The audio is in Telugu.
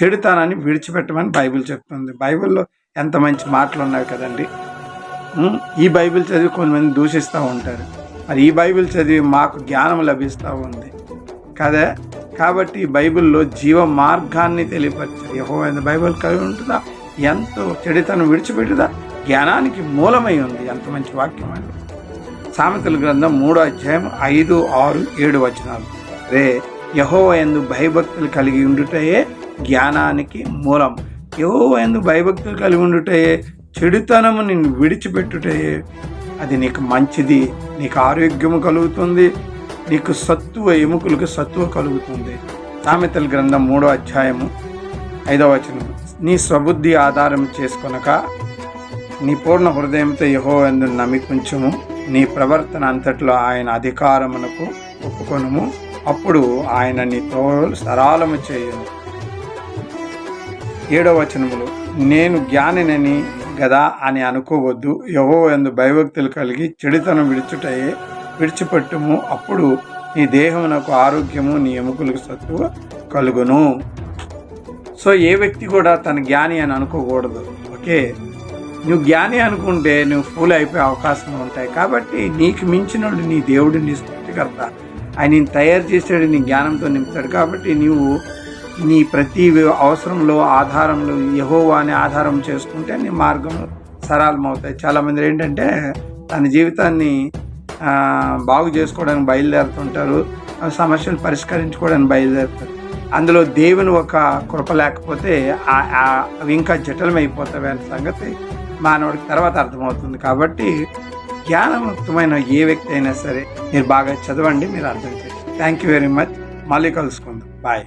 చెడుతనాన్ని విడిచిపెట్టమని బైబిల్ చెప్తుంది. బైబిల్లో ఎంత మంచి మాటలు ఉన్నాయి కదండి. ఈ బైబిల్ చదివి కొంతమంది దూషిస్తూ ఉంటారు. మరి ఈ బైబిల్ చదివి మాకు జ్ఞానం లభిస్తూ ఉంది కదా. కాబట్టి బైబిల్లో జీవ మార్గాన్ని తెలియపరిచారు. యెహోవా యందు బైబిల్ కలిగి ఉంటుందా, ఎంతో చెడుతనం విడిచిపెట్టుదా, జ్ఞానానికి మూలమై ఉంది. ఎంత మంచి వాక్యం అండి. సామెతల గ్రంథం 3వ అధ్యాయం 5, 6, 7 వచనాలు. యెహోవా యందు భయభక్తులు కలిగి ఉండుటయే జ్ఞానానికి మూలం. యెహోవా యందు భయభక్తులు కలిగి ఉండుటయే, చెడుతనము నిన్ను విడిచిపెట్టుటయే అది నీకు మంచిది. నీకు ఆరోగ్యము కలుగుతుంది, నీకు సత్తువ, ఎముకలకు సత్తువ కలుగుతుంది. సామెతల గ్రంథం 3వ అధ్యాయము 5వ వచనం. నీ స్వబుద్ధి ఆధారం చేసుకొనక నీ పూర్ణ హృదయంతో యెహోవా యందు నమ్మికుంచుము. నీ ప్రవర్తన అంతట్లో ఆయన అధికారమునకు ఒప్పుకొనుము. అప్పుడు ఆయన నీ త్రోవలు సరళము చేయును. 7వ వచనములు. నేను జ్ఞానినని గదా అని అనుకోవద్దు. యెహోవా యందు భయభక్తులు కలిగి చెడుతనం విడిచిపెట్టుము. అప్పుడు నీ దేహమునకు ఆరోగ్యము, నీ ఎముకలకు సత్తువ కలుగును. సో ఏ వ్యక్తి కూడా తన జ్ఞాని అని అనుకోకూడదు. ఓకే, నువ్వు జ్ఞాని అనుకుంటే నువ్వు ఫూల్ అయిపోయే అవకాశం ఉంటాయి. కాబట్టి నీకు మించినోడు నీ దేవుడు, నీ సృష్టికర్త. ఆయన తయారు చేసాడు, నీ జ్ఞానంతో నింపుతాడు. కాబట్టి నీవు నీ ప్రతి అవసరంలో ఆధారంలో యెహోవాని ఆధారం చేసుకుంటే నీ మార్గం సరళమవుతాయి. చాలామంది ఏంటంటే తన జీవితాన్ని బాగు చేసుకోవడానికి బయలుదేరుతుంటారు, సమస్యలు పరిష్కరించుకోవడానికి బయలుదేరుతారు. అందులో దేవుని ఒక కృప లేకపోతే అవి ఇంకా జటిలమైపోతాయి అనే సంగతి మానవుడికి తర్వాత అర్థమవుతుంది. కాబట్టి జ్ఞానవంతమైన ఏ వ్యక్తి అయినా సరే మీరు బాగా చదవండి, మీరు అర్థం చేయండి. Thank you very much. మళ్ళీ కలుసుకుందాం. బాయ్.